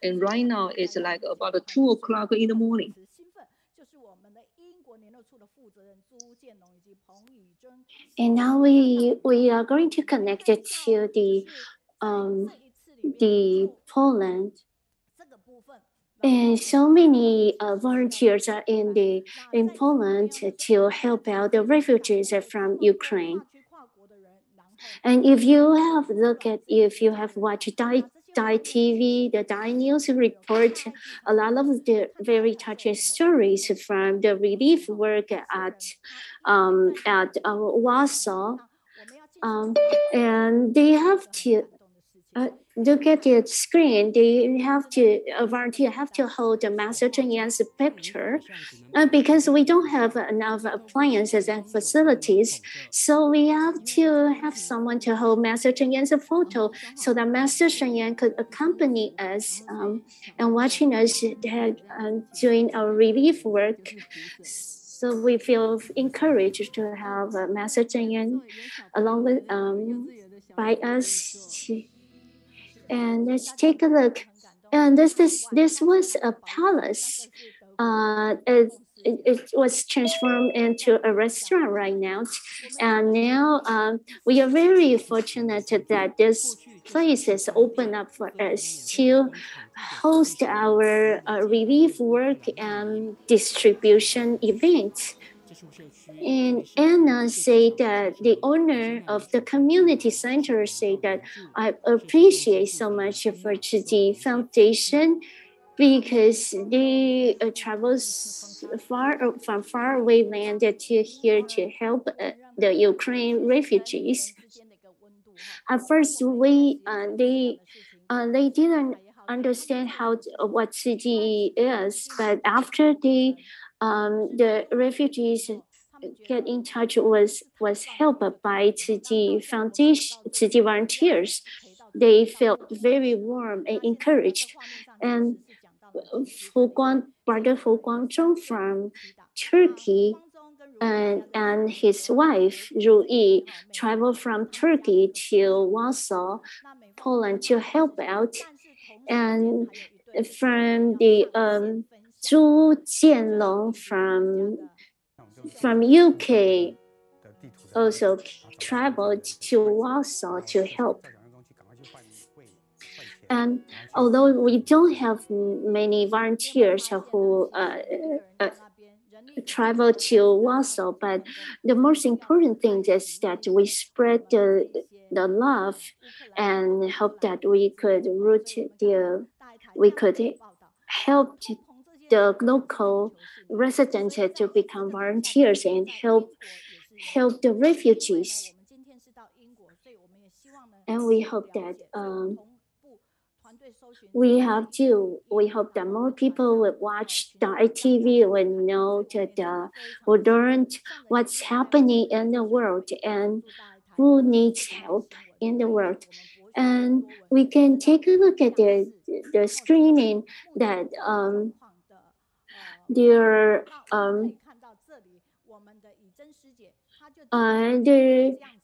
And right now it's like about 2 o'clock in the morning. And now we are going to connect it to the Poland. And so many volunteers are in Poland to help out the refugees from Ukraine. And if you have watched Dai TV, the Dai News report, a lot of the very touching stories from the relief work at Warsaw, and they have to look at the screen. They have to volunteer have to hold a Master Zhenyan's picture because we don't have enough appliances and facilities. So we have to have someone to hold Master Zhenyan's photo so that Master Zhenyan could accompany us and watching us doing our relief work. So we feel encouraged to have Master Zhenyan along with by us. And let's take a look. And this was a palace. It was transformed into a restaurant right now. And now we are very fortunate that this place is open up for us to host our relief work and distribution events. And Anna said that the owner of the community center said that I appreciate so much for the foundation because they travels from far away land to here to help the Ukraine refugees. At first, they didn't understand what CGE is, but after the refugees get in touch was helped by the foundation, the volunteers. They felt very warm and encouraged. And Brother Fu Guangzhong from Turkey and his wife Ru Yi traveled from Turkey to Warsaw, Poland to help out. And from the Zhu Jianlong from UK also traveled to Warsaw to help. And although we don't have many volunteers who travel to Warsaw, but the most important thing is that we spread the love and hope that we could help the local residents to become volunteers and help the refugees. And we hope that we hope that more people would watch the ITV, would know that would learn what's happening in the world and who needs help in the world. And we can take a look at the screening that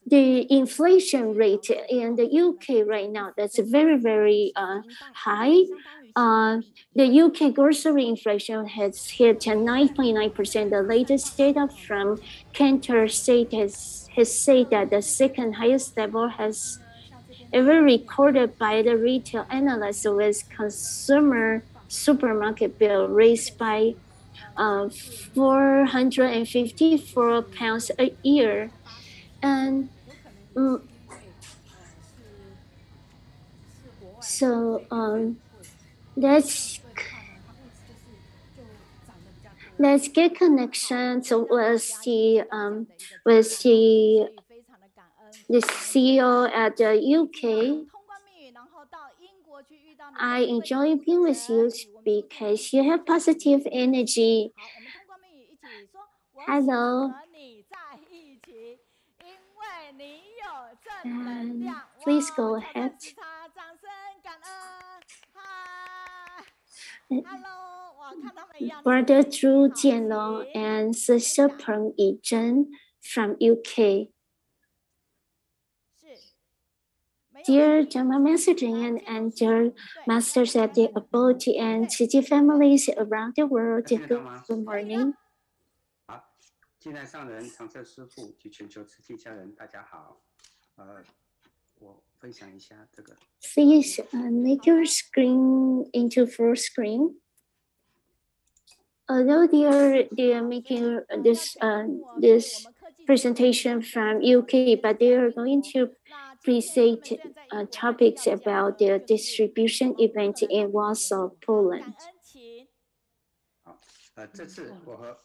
the inflation rate in the UK right now, that's very, very high. The UK grocery inflation has hit 9.9%. The latest data from Cantor State has said that the second highest level has ever recorded by the retail analyst, with consumer supermarket bill raised by 454 pounds a year. And so let's get connections with the CEO at the UK. I enjoy being with you because you have positive energy. Hello. And please go ahead. Brother Zhu Jianlong and Sister Peng Yizhen from UK. Dear Dharma Master Jian and dear masters at the abode and city families around the world, good morning. 好，进来上人、常彻师父及全球慈济家人，大家好。我分享一下这个。Please make your screen into full screen. Although they are making this presentation from UK, but they are going to present topics about the distribution event in Warsaw, Poland. 好，这次我和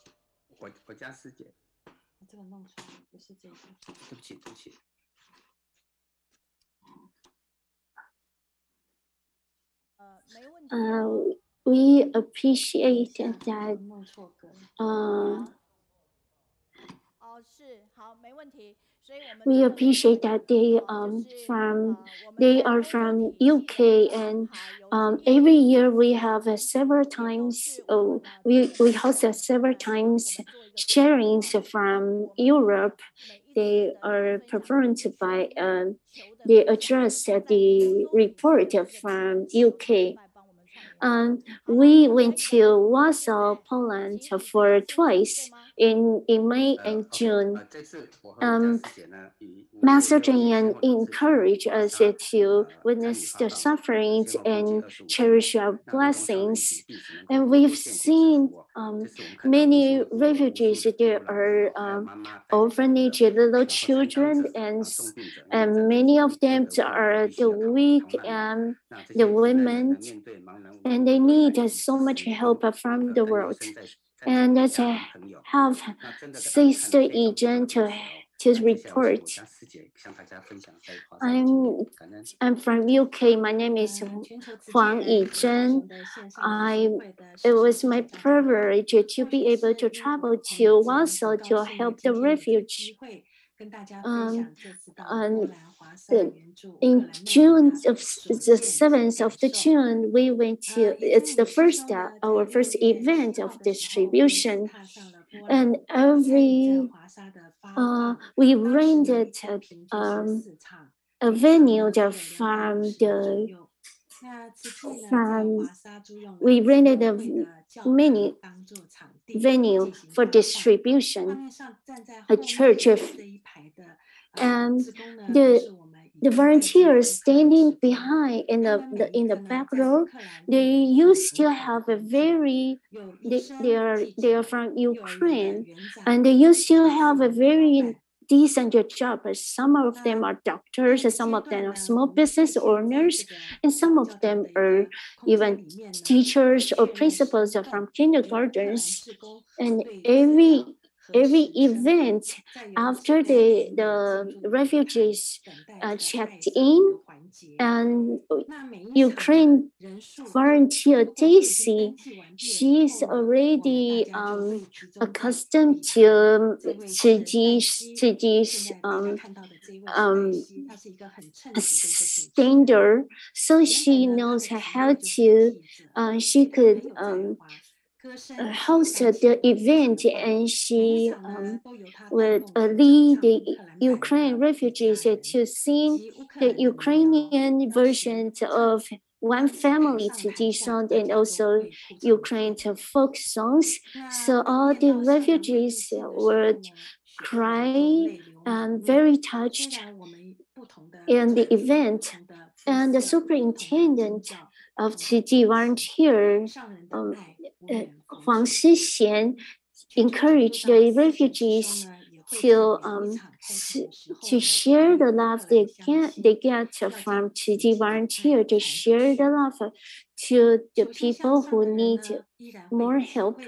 我家师姐，这个弄错了，不是这个。对不起，对不起。没问题。We appreciate that. 弄错歌。是好，没问题。We appreciate that they are from UK and every year we have several times we host several times sharings from Europe. They are performed by they address the report from UK. We went to Warsaw, Poland for twice in May and June. Master Jian encouraged us to witness the sufferings and cherish our blessings. And we've seen many refugees. There are orphanage little children, and many of them are the weak and the women, and they need so much help from the world. And as I have Sister Yizhen to report. I'm from UK. My name is Yizhen. It was my privilege to be able to travel to Warsaw to help the refugees. In June of the 7th of the June, we went to, it's the first, our first event of distribution. And we rented a venue we rented a mini venue for distribution, a church, and the volunteers standing behind in the back row, they used to have a very they are from Ukraine, and they used to have a very decent job. Some of them are doctors, some of them are small business owners, and some of them are even teachers or principals from kindergartens. And every event after the refugees checked in, and Ukraine volunteer Daisy, she's already accustomed to this standard, so she knows how to she could hosted the event, and she would lead the Ukraine refugees to sing the Ukrainian version of One Family tradition and also Ukraine folk songs. So all the refugees would cry and very touched in the event. And the superintendent of the volunteer, Huang Shixian, encouraged the refugees to share the love they get from the volunteer, to share the love to the people who need more help.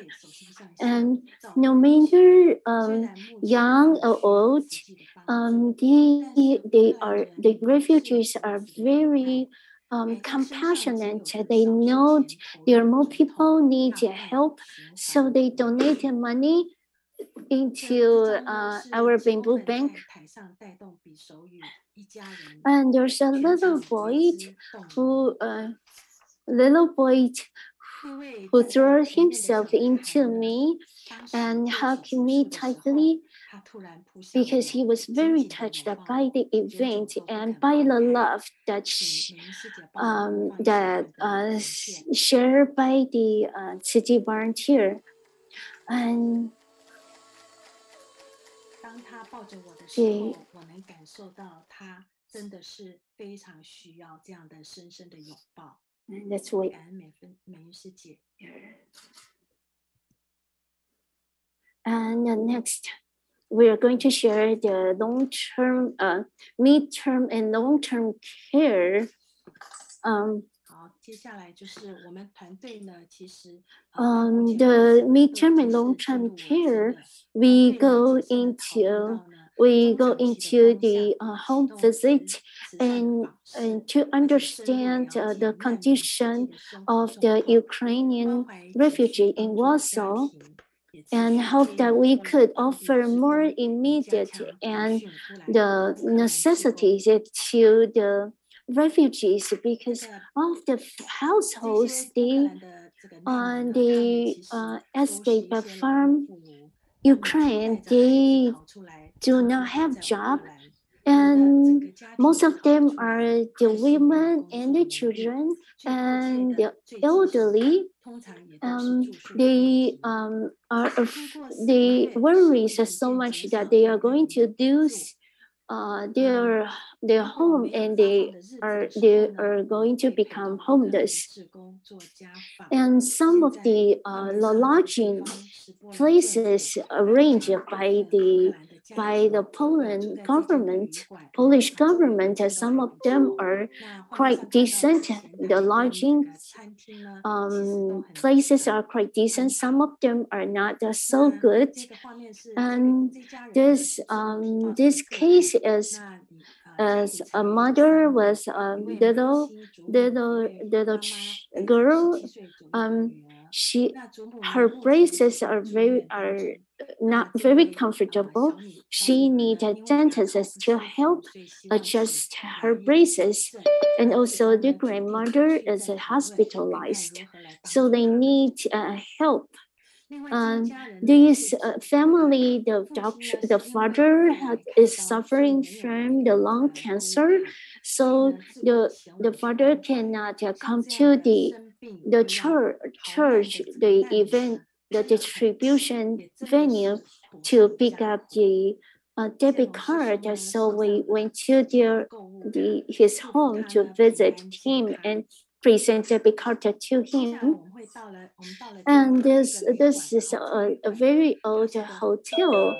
And no matter young or old, the refugees are very compassionate. They know there are more people need help, so they donate money into our bamboo bank. And there's a little boy who threw himself into me and hugged me tightly because he was very touched by the event and by the love that shared by the city volunteer. And 当他抱着我的时候，我能感受到他真的是非常需要这样的深深的拥抱。that's why. 感恩美云师姐。And next, we are going to share the long-term, mid-term, and long-term care. 好，接下来就是我们团队呢，其实the mid-term and long-term care, we go into the home visit and to understand the condition of the Ukrainian refugee in Warsaw, and hope that we could offer more immediate and the necessities to the refugees, because of the households they escape from Ukraine, they do not have job, and most of them are the women and the children and the elderly. They worry so much that they are going to lose their home, and they are going to become homeless. And some of the lodging places arranged by the Polish government, some of them are quite decent. The lodging places are quite decent. Some of them are not so good. And this case is as a mother was a little girl. Her braces are not very comfortable. She needed dentists to help adjust her braces, and also the grandmother is hospitalized, so they need help. This family, the father is suffering from the lung cancer, so the father cannot come to the church, the event, the distribution venue to pick up the debit card. So we went to his home to visit him and present debit card to him. And this is a very old hotel,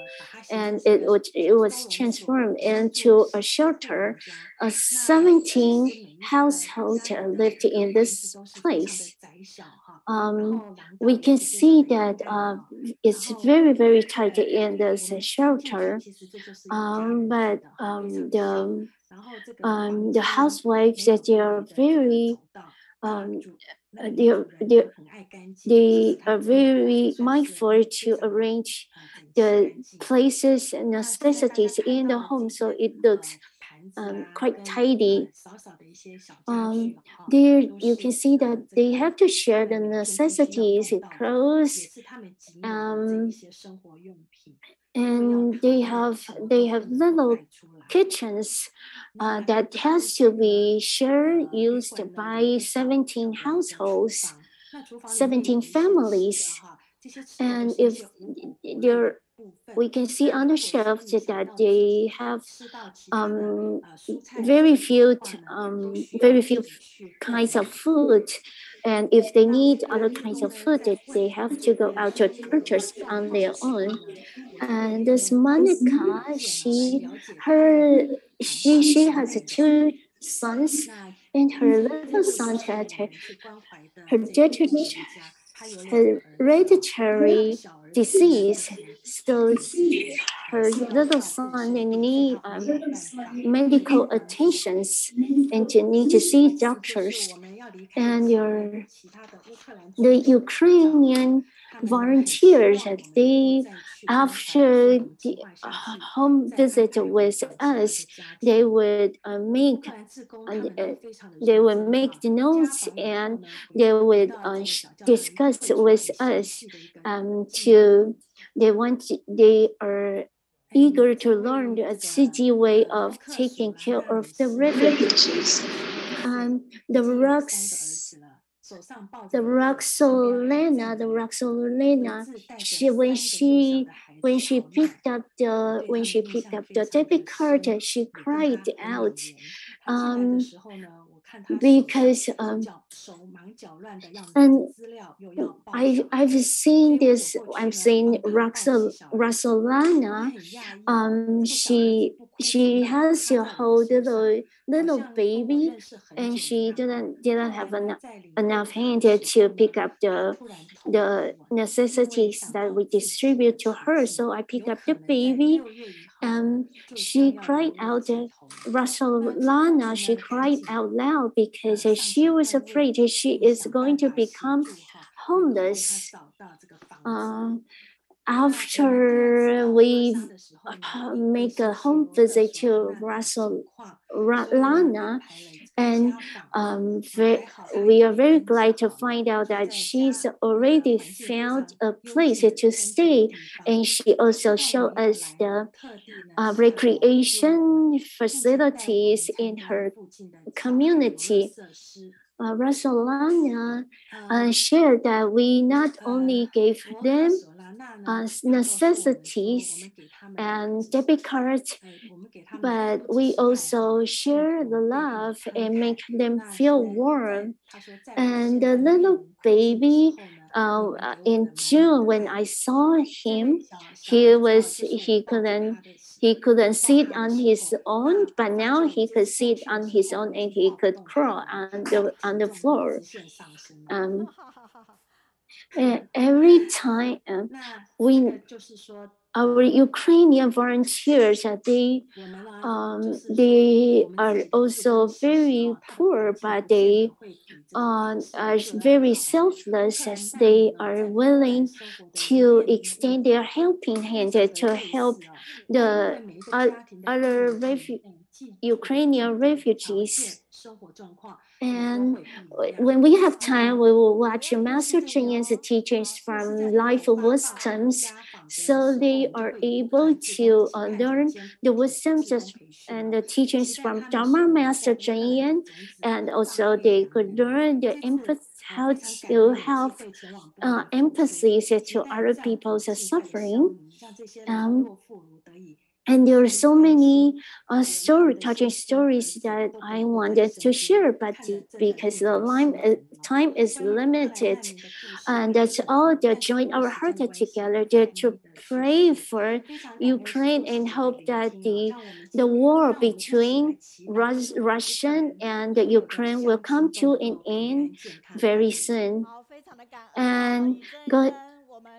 and it was transformed into a shelter. 17 households lived in this place. We can see that it's very, very tight in this shelter, but the housewives, that they are very they are very mindful to arrange the places and necessities in the home, so it looks quite tidy. There you can see that they have to share the necessities, clothes, and they have little kitchens that has to be shared, used by 17 households, 17 families. And if we can see on the shelves that they have very few kinds of food, and if they need other kinds of food, they have to go out to purchase on their own. And this Monica, she has 2 sons, and her little son had hereditary disease, so her little son need medical attentions and to need to see doctors. And the Ukrainian volunteers, they, after the home visit with us, they would make the notes, and they would discuss with us. They are eager to learn the city way of taking care of the refugees. The Roxolena, when she picked up the debit card, she cried out. Because and I've seen this. I've seen Roxolana. She has a whole little baby, and she didn't have enough hand to pick up the necessities that we distribute to her. So I picked up the baby, and she cried out. Roxolana, she cried out loud because she was afraid she is going to become homeless. After we make a home visit to Roxolana, and we are very glad to find out that she's already found a place to stay, and she also showed us the recreation facilities in her community. Roxolana shared that we not only gave them necessities and debit cards, but we also share the love and make them feel warm. And the little baby, in June when I saw him, he couldn't sit on his own, but now he could sit on his own and he could crawl on the floor. Every time our Ukrainian volunteers, they are also very poor, but they are very selfless, as they are willing to extend their helping hand to help the other Ukrainian refugees. And when we have time, we will watch Master Jian's teachings from Life Wisdoms, so they are able to learn the wisdoms and the teachings from Dharma Master Jian, and also they could learn the how to have empathy to other people's suffering. And there are so many touching stories that I wanted to share, but because the time is limited, and that's all that join our heart together to pray for Ukraine and hope that the war between Russia and Ukraine will come to an end very soon. And God,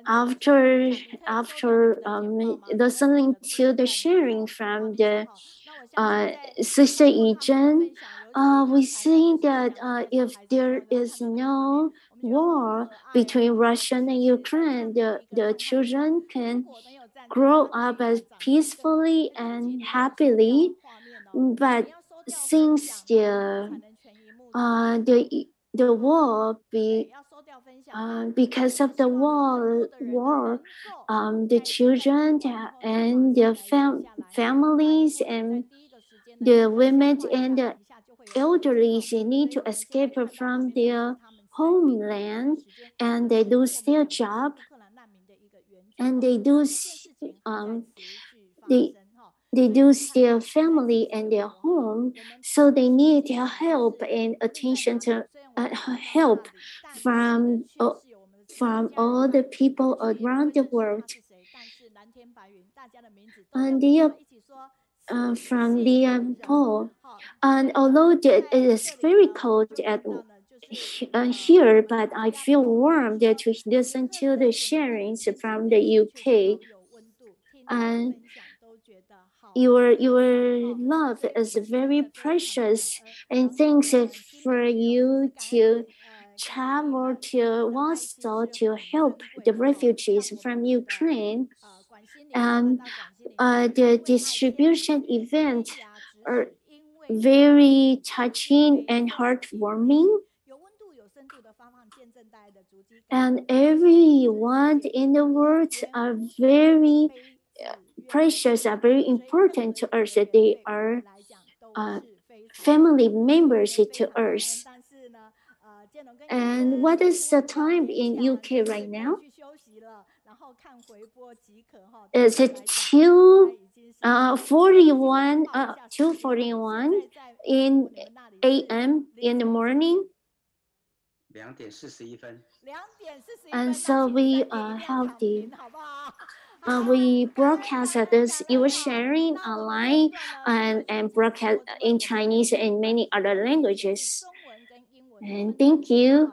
after listening to the sharing from the Sister Yizhen, we see that if there is no war between Russia and Ukraine, the children can grow up as peacefully and happily. But since the war because of the war, the children and the families and the women and the elderly need to escape from their homeland, and they lose their job, and they lose their family and their home, so they need help and attention to help from all the people around the world. And from the Paul, and although it is very cold here, but I feel warm there to listen to the sharings from the UK. And your love is very precious, and thanks for you to travel to Warsaw to help the refugees from Ukraine. And the distribution event are very touching and heartwarming. And everyone in the world are very precious, are very important to us. That they are family members to us. And what is the time in UK right now? It's 2:41 in AM in the morning. 2:41。And so we have we broadcast this. You were sharing online and broadcast in Chinese and many other languages. And thank you.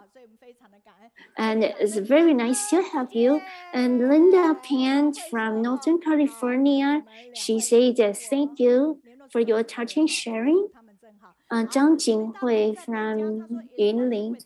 And it's very nice to have you. And Linda Pan from Northern California, she said that thank you for your touching sharing. Zhang Jinghui from Yunlin,